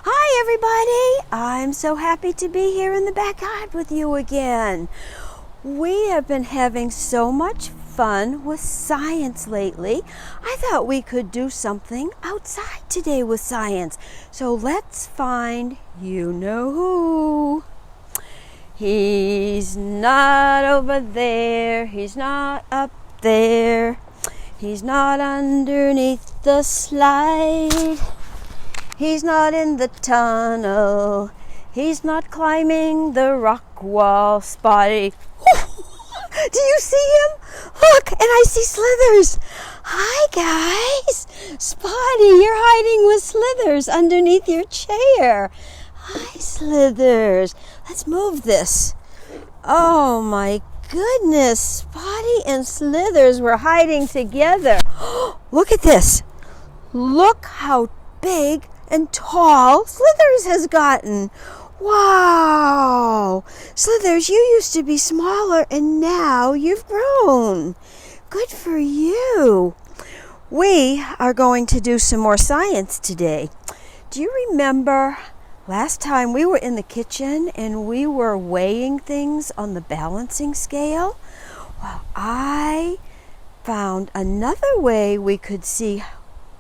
Hi everybody! I'm so happy to be here in the backyard with you again. We have been having so much fun with science lately. I thought we could do something outside today with science. So let's find you know who. He's not over there. He's not up there. He's not underneath the slide. He's not in the tunnel. He's not climbing the rock wall. Spotty. Do you see him? Look, and I see Slithers. Hi, guys. Spotty, you're hiding with Slithers underneath your chair. Hi, Slithers. Let's move this. Oh, my goodness. Spotty and Slithers were hiding together. Look at this. Look how big and tall Slithers has gotten. Wow! Slithers, you used to be smaller and now you've grown. Good for you. We are going to do some more science today. Do you remember last time we were in the kitchen and we were weighing things on the balancing scale? Well, I found another way we could see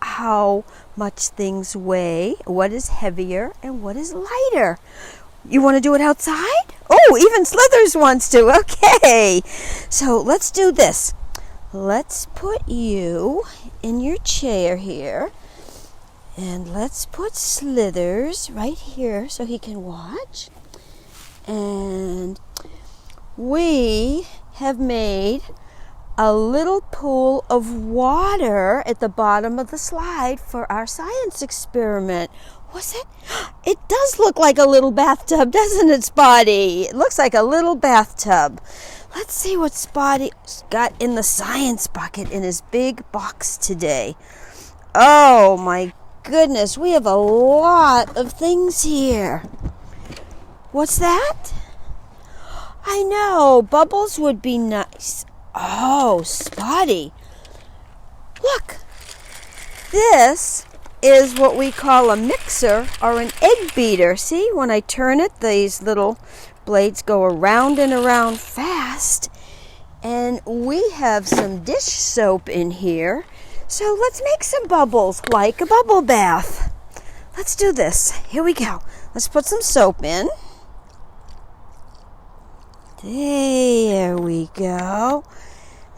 how much things weigh, what is heavier and what is lighter. You want to do it outside? Oh, even Slithers wants to. Okay. So let's do this. Let's put you in your chair here. And let's put Slithers right here so he can watch. And we have made a little pool of water at the bottom of the slide for our science experiment. Was it? It does look like a little bathtub, doesn't it, Spotty? It looks like a little bathtub. Let's see what Spotty's got in the science bucket in his big box today. Oh, my goodness. We have a lot of things here. What's that? I know. Bubbles would be nice. Oh, Spotty. Look. This is what we call a mixer or an egg beater. See, when I turn it, these little blades go around and around fast. And we have some dish soap in here. So let's make some bubbles like a bubble bath. Let's do this. Here we go. Let's put some soap in. There we go.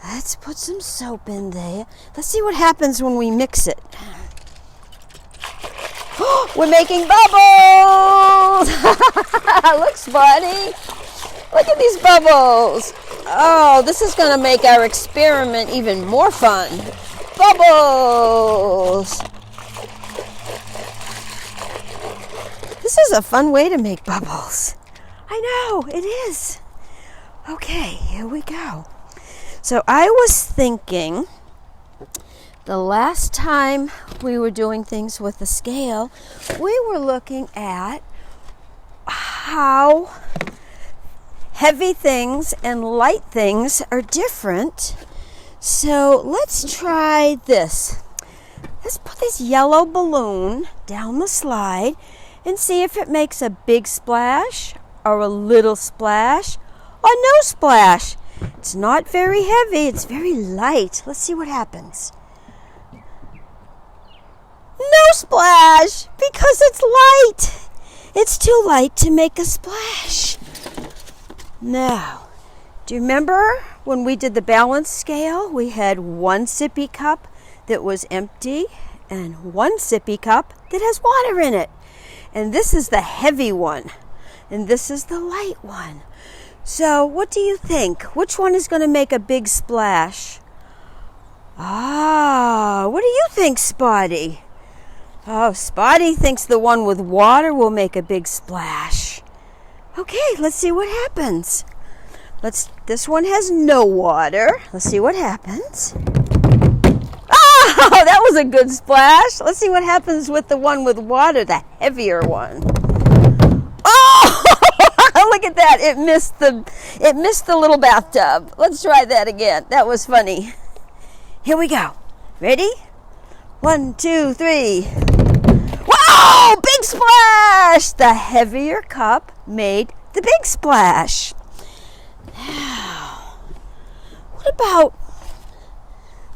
Let's put some soap in there. Let's see what happens when we mix it. We're making bubbles! Look, Spotty. Look at these bubbles. Oh, this is going to make our experiment even more fun. Bubbles! This is a fun way to make bubbles. I know, it is. Okay, here we go. So I was thinking the last time we were doing things with the scale, we were looking at how heavy things and light things are different. So let's try this. Let's put this yellow balloon down the slide and see if it makes a big splash or a little splash or no splash. It's not very heavy, it's very light. Let's see what happens. No splash, because it's light. It's too light to make a splash. Now, do you remember when we did the balance scale? We had one sippy cup that was empty and one sippy cup that has water in it. And this is the heavy one. And this is the light one. So, what do you think? Which one is going to make a big splash? Ah, what do you think, Spotty? Oh, Spotty thinks the one with water will make a big splash. Okay, let's see what happens. This one has no water. Let's see what happens. Oh, that was a good splash. Let's see what happens with the one with water, the heavier one. Oh! Look at that. It missed the little bathtub. Let's try that again. That was funny. Here we go. Ready? 1, 2, 3. Wow! Whoa! Big splash! The heavier cup made the big splash. Now, what about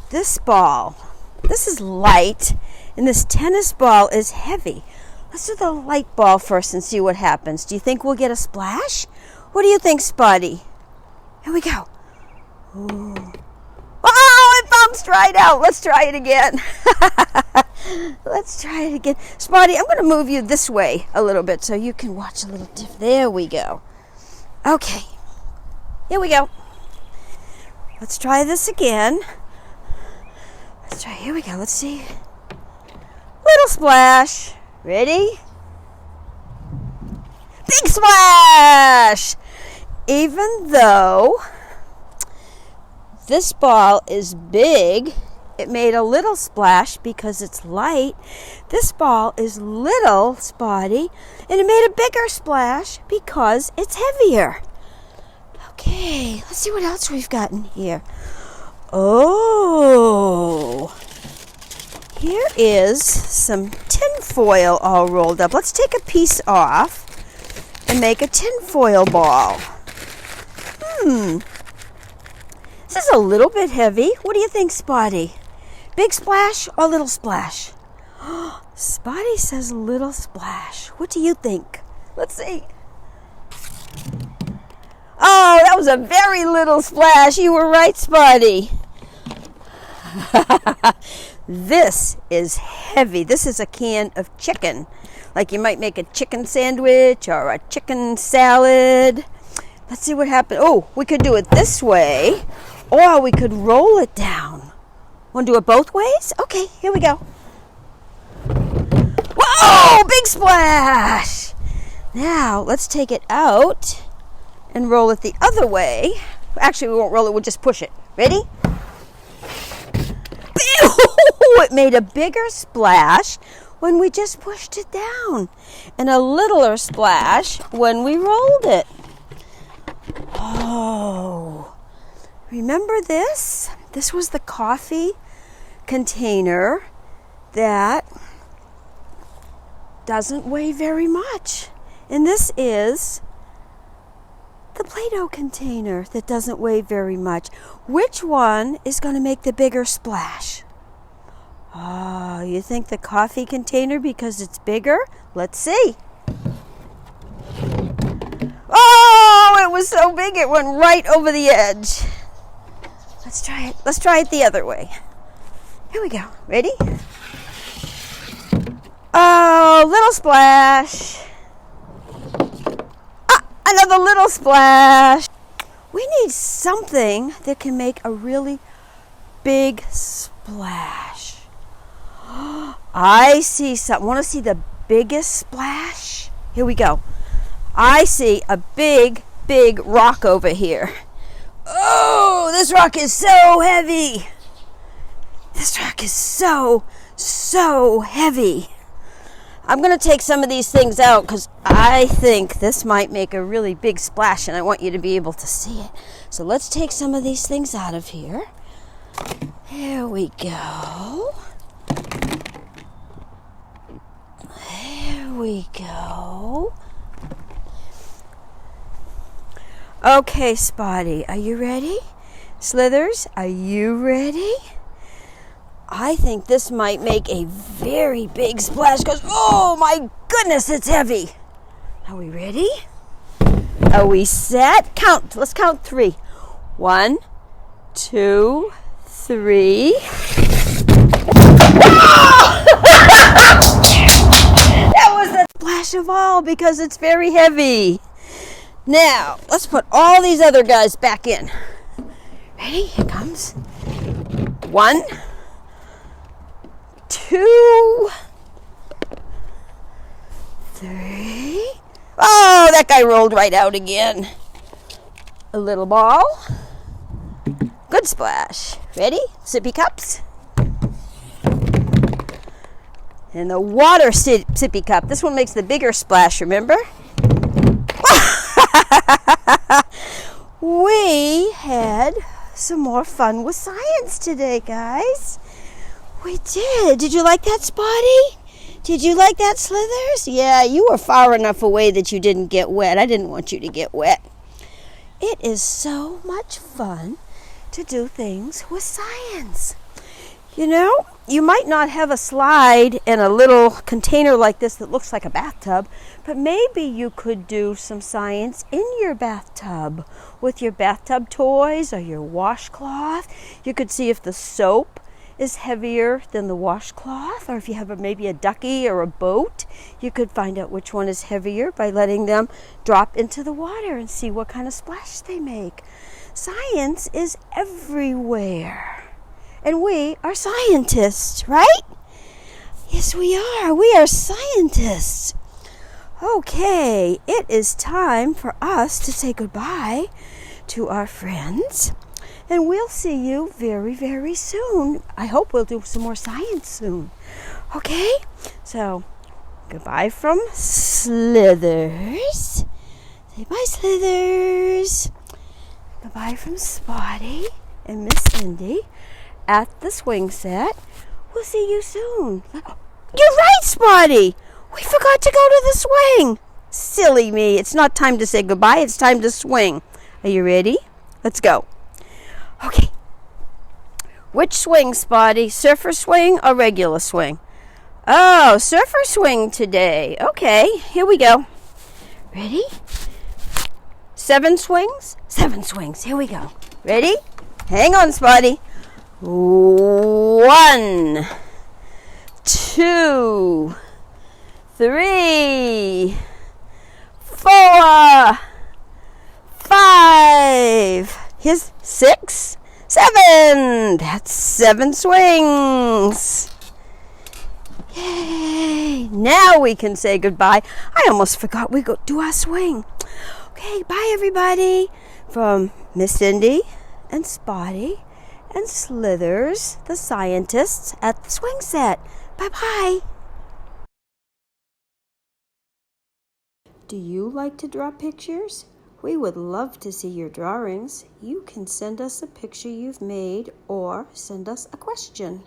this ball? This is light, and this tennis ball is heavy. Let's do the light ball first and see what happens. Do you think we'll get a splash? What do you think, Spotty? Here we go. Ooh. Oh, it bounced right out. Let's try it again. Let's try it again. Spotty, I'm going to move you this way a little bit so you can watch a little different. There we go. Okay. Here we go. Let's try this again. Let's try. Here we go. Let's see. Little splash. Ready? Big splash! Even though this ball is big, it made a little splash because it's light. This ball is little, Spotty, and it made a bigger splash because it's heavier. Okay, let's see what else we've got in here. Oh, here is some tin foil all rolled up. Let's take a piece off and make a tin foil ball. This is a little bit heavy. What do you think, Spotty? Big splash or little splash? Spotty says little splash. What do you think? Let's see. Oh, that was a very little splash. You were right, Spotty. This is heavy. This is a can of chicken. Like you might make a chicken sandwich or a chicken salad. Let's see what happens. Oh, we could do it this way, or we could roll it down. Want to do it both ways? Okay, here we go. Whoa, big splash! Now, let's take it out and roll it the other way. Actually, we won't roll it, we'll just push it. Ready? It made a bigger splash when we just pushed it down, and a littler splash when we rolled it. Oh, remember this? This was the coffee container that doesn't weigh very much. And this is the Play-Doh container that doesn't weigh very much. Which one is going to make the bigger splash? Oh, you think the coffee container because it's bigger? Let's see. Oh, it was so big it went right over the edge. Let's try it. Let's try it the other way. Here we go. Ready? Oh, little splash. Ah, another little splash. We need something that can make a really big splash. I see something. Want to see the biggest splash? Here we go. I see a big, big rock over here. Oh, this rock is so heavy. This rock is so heavy. I'm going to take some of these things out because I think this might make a really big splash and I want you to be able to see it. So let's take some of these things out of here. Here we go. There we go. Okay, Spotty, are you ready? Slithers, are you ready? I think this might make a very big splash because, oh my goodness, it's heavy. Are we ready? Are we set? Count. Let's count 3. 1, 2, 3. That was the splash of all because it's very heavy. Now, let's put all these other guys back in. Ready? Here comes. 1, 2, 3. Oh, that guy rolled right out again. A little ball. Good splash. Ready? Sippy cups. And the water sippy cup. This one makes the bigger splash, remember? We had some more fun with science today, guys. We did. Did you like that, Spotty? Did you like that, Slithers? Yeah, you were far enough away that you didn't get wet. I didn't want you to get wet. It is so much fun to do things with science. You know, you might not have a slide in a little container like this that looks like a bathtub, but maybe you could do some science in your bathtub with your bathtub toys or your washcloth. You could see if the soap is heavier than the washcloth, or if you have maybe a ducky or a boat, you could find out which one is heavier by letting them drop into the water and see what kind of splash they make. Science is everywhere. And we are scientists, right? Yes, we are. We are scientists. Okay, it is time for us to say goodbye to our friends. And we'll see you very, very soon. I hope we'll do some more science soon. Okay? So, goodbye from Slithers. Say bye, Slithers. Goodbye from Spotty and Miss Cindy at the swing set. We'll see you soon. You're right, Spotty. We forgot to go to the swing. Silly me. It's not time to say goodbye. It's time to swing. Are you ready? Let's go. Okay. Which swing, Spotty? Surfer swing or regular swing? Oh, surfer swing today. Okay, here we go. Ready? 7 swings? 7 swings. Here we go. Ready? Hang on, Spotty. 1, 2, 3, 4, 5. Here's 6, 7. That's 7 swings. Yay. Now we can say goodbye. I almost forgot we go do our swing. Okay, bye everybody. From Miss Cindy and Spotty and Slithers, the scientists at the swing set. Bye-bye. Do you like to draw pictures? We would love to see your drawings. You can send us a picture you've made or send us a question.